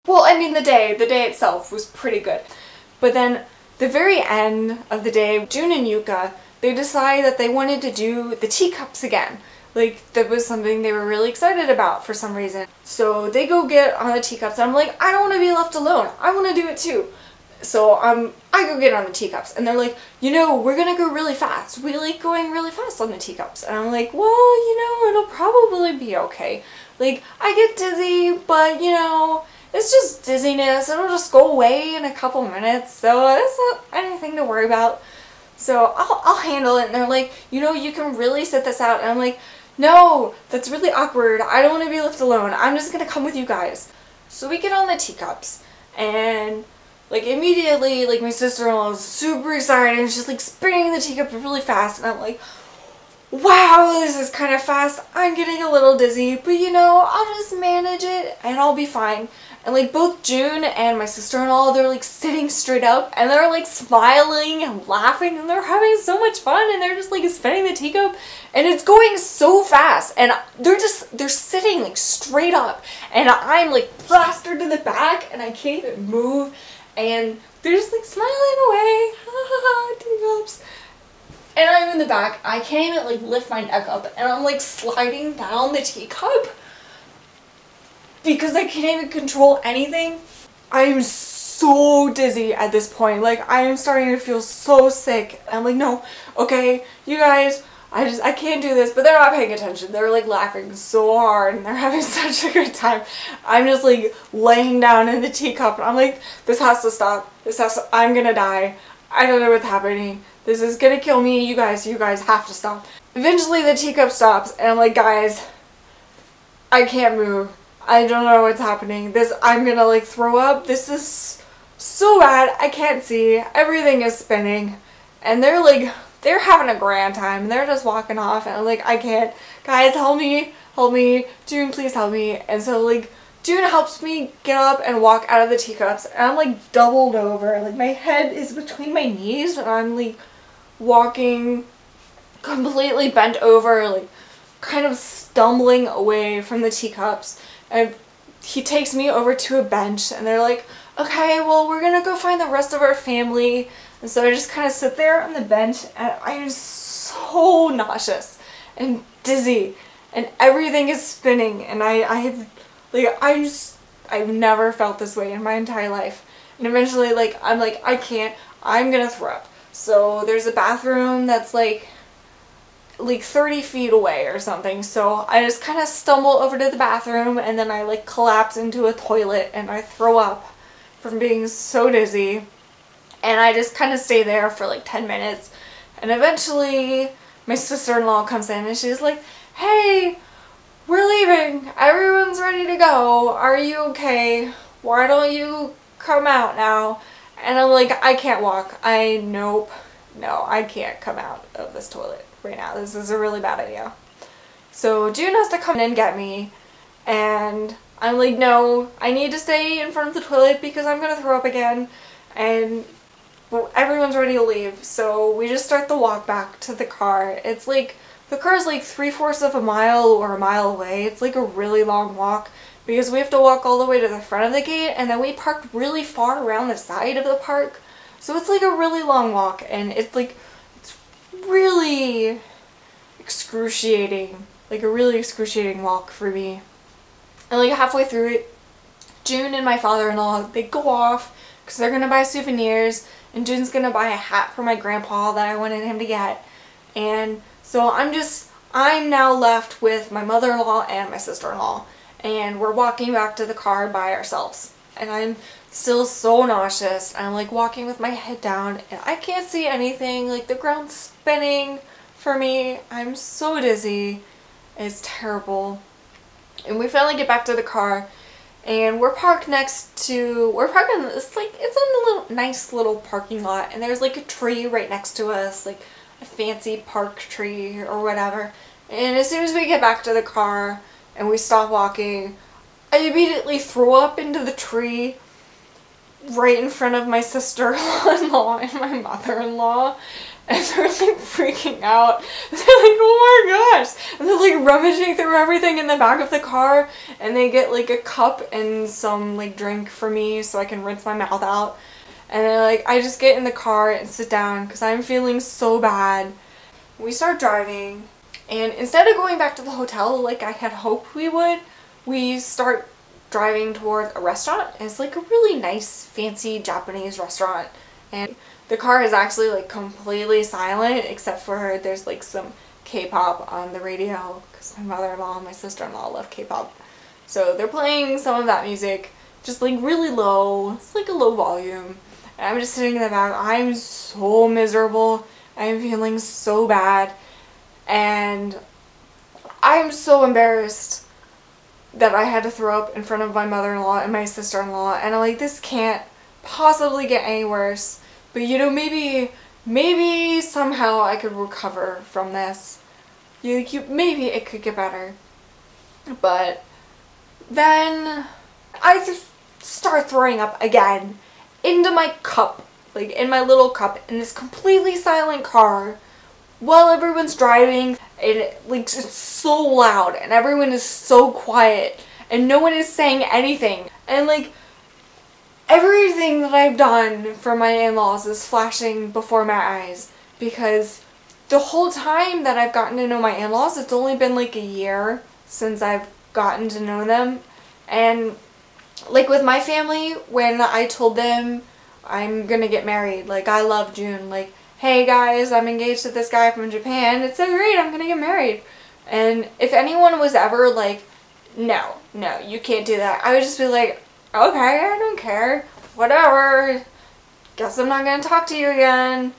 Well, I mean the day itself was pretty good. But then the very end of the day, June and Yuka, they decided that they wanted to do the teacups again. Like, that was something they were really excited about for some reason. So they go get on the teacups, and I'm like, I don't want to be left alone. I want to do it too. So I go get on the teacups, and they're like, you know, we're gonna go really fast. We like going really fast on the teacups. And I'm like, well, you know, it'll probably be okay. Like, I get dizzy, but, you know, it's just dizziness. It'll just go away in a couple minutes, so it's not anything to worry about. So I'll handle it. And they're like, you know, you can really sit this out. And I'm like, no, that's really awkward. I don't want to be left alone. I'm just gonna come with you guys. So we get on the teacups, and like immediately, like my sister-in-law is super excited, and she's like spinning the teacup really fast, and I'm like, wow, this is kind of fast. I'm getting a little dizzy, but you know, I'll just manage it and I'll be fine. And like both June and my sister-in-law, they're like sitting straight up, and they're like smiling and laughing, and they're having so much fun, and they're just like spinning the teacup, and it's going so fast, and they're sitting like straight up, and I'm like plastered to the back, and I can't even move, and they're just like smiling away, teacups. And I'm in the back, I can't even like lift my neck up, and I'm like sliding down the teacup because I can't even control anything. I am so dizzy at this point. Like, I am starting to feel so sick. I'm like, no, okay, you guys, I can't do this. But they're not paying attention. They're like laughing so hard, and they're having such a good time. I'm just like laying down in the teacup, and I'm like, this has to stop. I'm gonna die. I don't know what's happening. This is gonna kill me. You guys have to stop. Eventually the teacup stops, and I'm like, guys, I can't move. I don't know what's happening. I'm gonna like throw up. This is so bad. I can't see. Everything is spinning. And they're having a grand time. They're just walking off, and I'm like, I can't. Guys, help me. Help me. June, please help me. And so like June helps me get up and walk out of the teacups, and I'm like doubled over. Like, my head is between my knees, and I'm like walking completely bent over, like kind of stumbling away from the teacups. And he takes me over to a bench, and they're like, okay, well, we're gonna go find the rest of our family. And so I just kind of sit there on the bench, and I'm so nauseous and dizzy, and everything is spinning, and I've never felt this way in my entire life. And eventually, like, I'm like, I can't, I'm gonna throw up. So there's a bathroom that's like 30 feet away or something. So I just kind of stumble over to the bathroom, and then I like collapse into a toilet, and I throw up from being so dizzy. And I just kind of stay there for like 10 minutes. And eventually my sister-in-law comes in, and she's like, hey, we're leaving. Everyone's ready to go. Are you okay? Why don't you come out now? And I'm like, I can't walk. Nope. No, I can't come out of this toilet right now. This is a really bad idea. So June has to come in and get me, and I'm like, no, I need to stay in front of the toilet because I'm gonna throw up again. And everyone's ready to leave, so we just start the walk back to the car. It's like, the car's like 3/4 of a mile or a mile away. It's like a really long walk because we have to walk all the way to the front of the gate, and then we parked really far around the side of the park. So it's like a really long walk, and it's really excruciating. Like a really excruciating walk for me. And like halfway through it, June and my father-in-law, they go off because they're gonna buy souvenirs, and June's gonna buy a hat for my grandpa that I wanted him to get. And so I'm now left with my mother-in-law and my sister-in-law, and we're walking back to the car by ourselves. And I'm still so nauseous. I'm like walking with my head down, and I can't see anything. Like, the ground's spinning for me. I'm so dizzy. It's terrible. And we finally get back to the car, and we're parked in this, like, it's a nice little parking lot, and there's like a tree right next to us, like a fancy park tree or whatever. And as soon as we get back to the car and we stop walking, I immediately throw up into the tree, right in front of my sister-in-law and my mother-in-law, and they're like freaking out. They're like, oh my gosh! And they're like rummaging through everything in the back of the car, and they get like a cup and some like drink for me so I can rinse my mouth out. And then like I just get in the car and sit down because I'm feeling so bad. We start driving, and instead of going back to the hotel like I had hoped we would, we start driving towards a restaurant. It's like a really nice fancy Japanese restaurant, and the car is actually like completely silent except for there's like some K-pop on the radio because my mother-in-law and my sister-in-law love K-pop. So they're playing some of that music just like really low. It's like a low volume. And I'm just sitting in the back. I'm so miserable. I'm feeling so bad. And I'm so embarrassed that I had to throw up in front of my mother-in-law and my sister-in-law. And I'm like, this can't possibly get any worse. But you know, maybe somehow I could recover from this. Maybe it could get better. But then I just start throwing up again into my cup, like in my little cup, in this completely silent car while everyone's driving, and like it's so loud and everyone is so quiet and no one is saying anything, and like everything that I've done for my in-laws is flashing before my eyes, because the whole time that I've gotten to know my in-laws, it's only been like a year since I've gotten to know them. And like with my family, when I told them I'm gonna get married, like I love June, like, hey guys, I'm engaged to this guy from Japan, it's so great, I'm gonna get married. And if anyone was ever like, no, you can't do that, I would just be like, okay, I don't care, whatever, guess I'm not gonna talk to you again.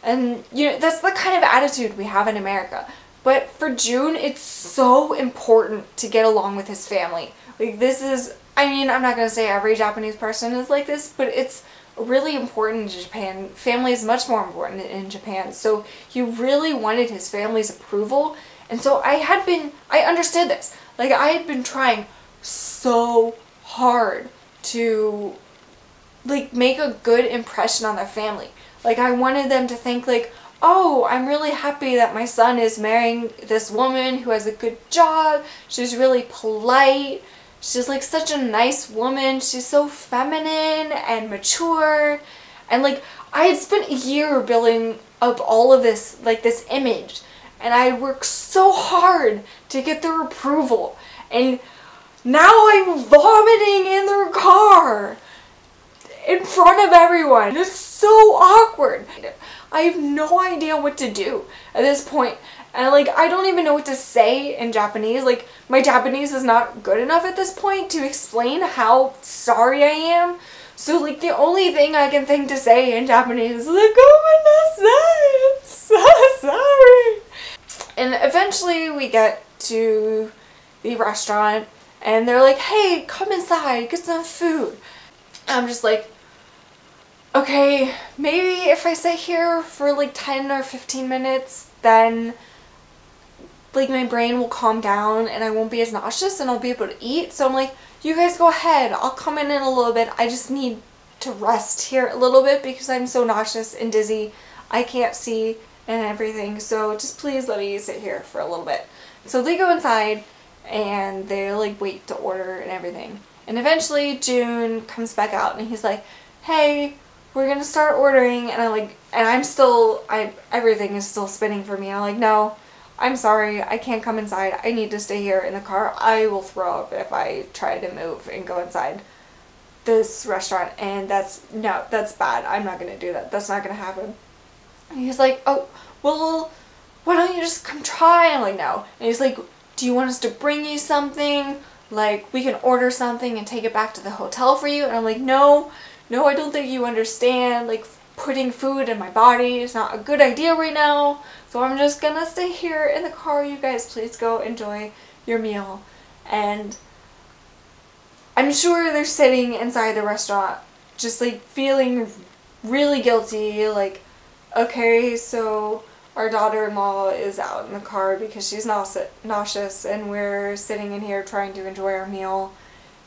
And you know, that's the kind of attitude we have in America. But for June, it's so important to get along with his family. Like this is, I mean, I'm not gonna say every Japanese person is like this, but it's really important in Japan. Family is much more important in Japan. So he really wanted his family's approval. And so I understood this. Like I had been trying so hard to like make a good impression on their family. Like I wanted them to think like, oh, I'm really happy that my son is marrying this woman who has a good job. She's really polite. She's like such a nice woman. She's so feminine and mature. And like I had spent a year building up all of this, like this image. And I worked so hard to get their approval. And now I'm vomiting in their car in front of everyone. It's so awkward. I have no idea what to do at this point. And like, I don't even know what to say in Japanese. Like, my Japanese is not good enough at this point to explain how sorry I am. So like, the only thing I can think to say in Japanese is like, oh my god, I'm so sorry. And eventually we get to the restaurant and they're like, hey, come inside, get some food. I'm just like, okay, maybe if I sit here for like 10 or 15 minutes, then like my brain will calm down and I won't be as nauseous and I'll be able to eat. So I'm like, you guys go ahead, I'll come in a little bit. I just need to rest here a little bit because I'm so nauseous and dizzy. I can't see and everything. So just please let me sit here for a little bit. So they go inside and they like wait to order and everything. And eventually June comes back out and he's like, hey, we're gonna start ordering. And everything is still spinning for me. I'm like, no, I'm sorry, I can't come inside. I need to stay here in the car. I will throw up if I try to move and go inside this restaurant. And that's bad. I'm not gonna do that. That's not gonna happen. And he's like, oh, well, why don't you just come try? I'm like, no. And he's like, do you want us to bring you something? Like, we can order something and take it back to the hotel for you? And I'm like, no, I don't think you understand. Like, putting food in my body is not a good idea right now. So I'm just gonna stay here in the car. You guys please go enjoy your meal. And I'm sure they're sitting inside the restaurant just like feeling really guilty. Like, okay, so our daughter-in-law is out in the car because she's nauseous and we're sitting in here trying to enjoy our meal.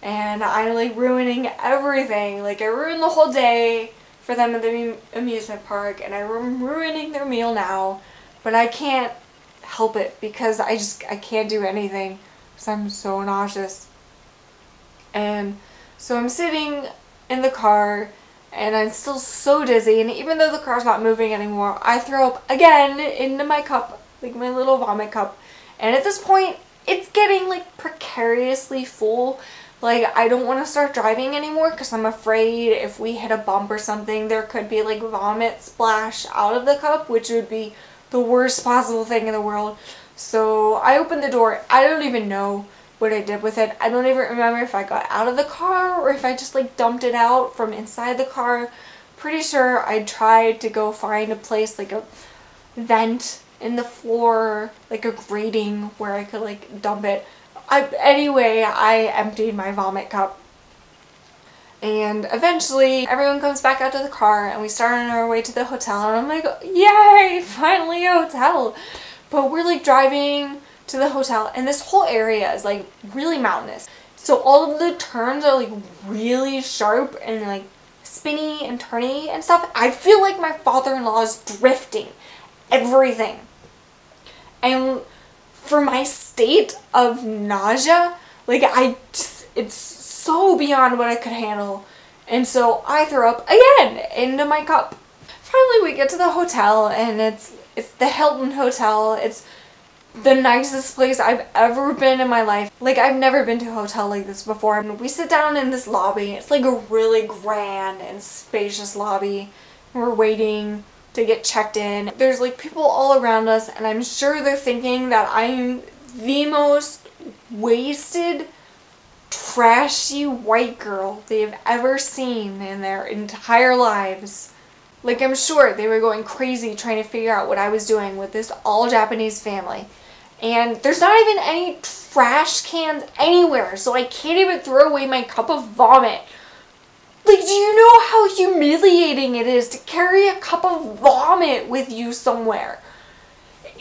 and I'm like ruining everything. Like I ruined the whole day for them at the amusement park, and I'm ruining their meal now, but I can't help it because I can't do anything because I'm so nauseous. And so I'm sitting in the car and I'm still so dizzy, and even though the car's not moving anymore, I throw up again into my cup, like my little vomit cup. And at this point, it's getting like precariously full. Like I don't want to start driving anymore because I'm afraid if we hit a bump or something, there could be like vomit splash out of the cup, which would be the worst possible thing in the world. So I opened the door. I don't even know what I did with it. I don't even remember if I got out of the car or if I just like dumped it out from inside the car. Pretty sure I tried to go find a place, like a vent in the floor, like a grating where I could like dump it. Anyway, I emptied my vomit cup. And eventually everyone comes back out to the car and we start on our way to the hotel, and I'm like, yay, finally a hotel. But we're like driving to the hotel and this whole area is like really mountainous. So all of the turns are like really sharp and like spinny and turny and stuff. I feel like my father-in-law is drifting everything. And for my state of nausea, like it's so beyond what I could handle. And so I throw up again into my cup. Finally we get to the hotel, and it's the Hilton Hotel. It's the nicest place I've ever been in my life. Like I've never been to a hotel like this before. And we sit down in this lobby. It's like a really grand and spacious lobby. We're waiting to get checked in. There's like people all around us, and I'm sure they're thinking that I'm the most wasted, trashy white girl they've ever seen in their entire lives. Like I'm sure they were going crazy trying to figure out what I was doing with this all Japanese family. And there's not even any trash cans anywhere, so I can't even throw away my cup of vomit. Like, do you know how humiliating it is to carry a cup of vomit with you somewhere?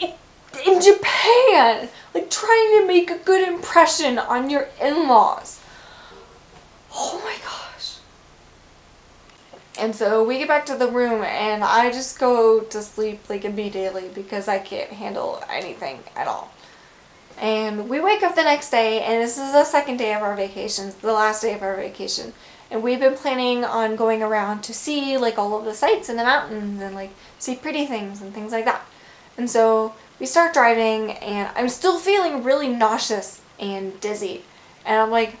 In Japan, like trying to make a good impression on your in-laws. Oh my gosh. And so we get back to the room and I just go to sleep like immediately because I can't handle anything at all. And we wake up the next day, and this is the second day of our vacation, the last day of our vacation. And we've been planning on going around to see like all of the sights in the mountains and like see pretty things and things like that. And so we start driving and I'm still feeling really nauseous and dizzy. And I'm like,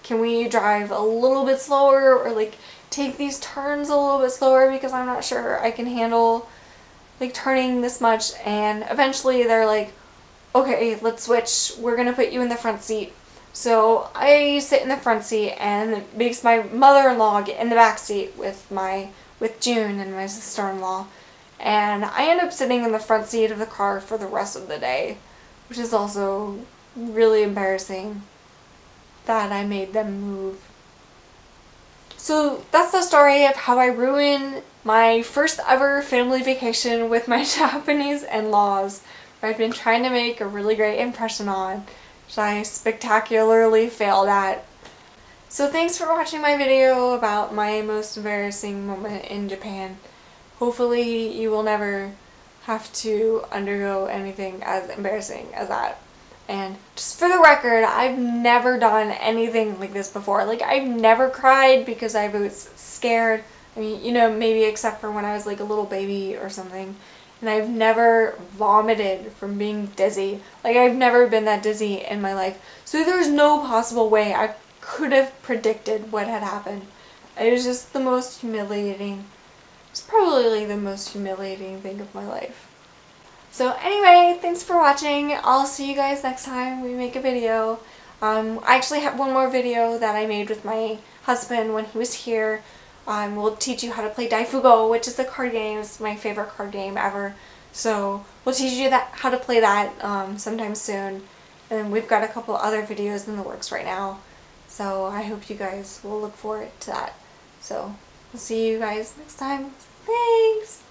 can we drive a little bit slower or like take these turns a little bit slower, because I'm not sure I can handle like turning this much. And eventually they're like, okay, let's switch. We're gonna put you in the front seat. So I sit in the front seat, and it makes my mother-in-law get in the back seat with June and my sister-in-law. And I end up sitting in the front seat of the car for the rest of the day, which is also really embarrassing that I made them move. So that's the story of how I ruined my first ever family vacation with my Japanese in-laws, where I've been trying to make a really great impression on, which I spectacularly failed at. So thanks for watching my video about my most embarrassing moment in Japan. Hopefully you will never have to undergo anything as embarrassing as that. And just for the record, I've never done anything like this before. Like I've never cried because I was scared. I mean, you know, maybe except for when I was like a little baby or something. And I've never vomited from being dizzy. Like I've never been that dizzy in my life. So there's no possible way I could have predicted what had happened. It was just the most humiliating. It's probably like the most humiliating thing of my life. So anyway, thanks for watching. I'll see you guys next time we make a video. I actually have one more video that I made with my husband when he was here. We'll teach you how to play Daifugo, which is a card game. It's my favorite card game ever. So we'll teach you how to play that sometime soon. And we've got a couple other videos in the works right now. So I hope you guys will look forward to that. So we'll see you guys next time. Thanks!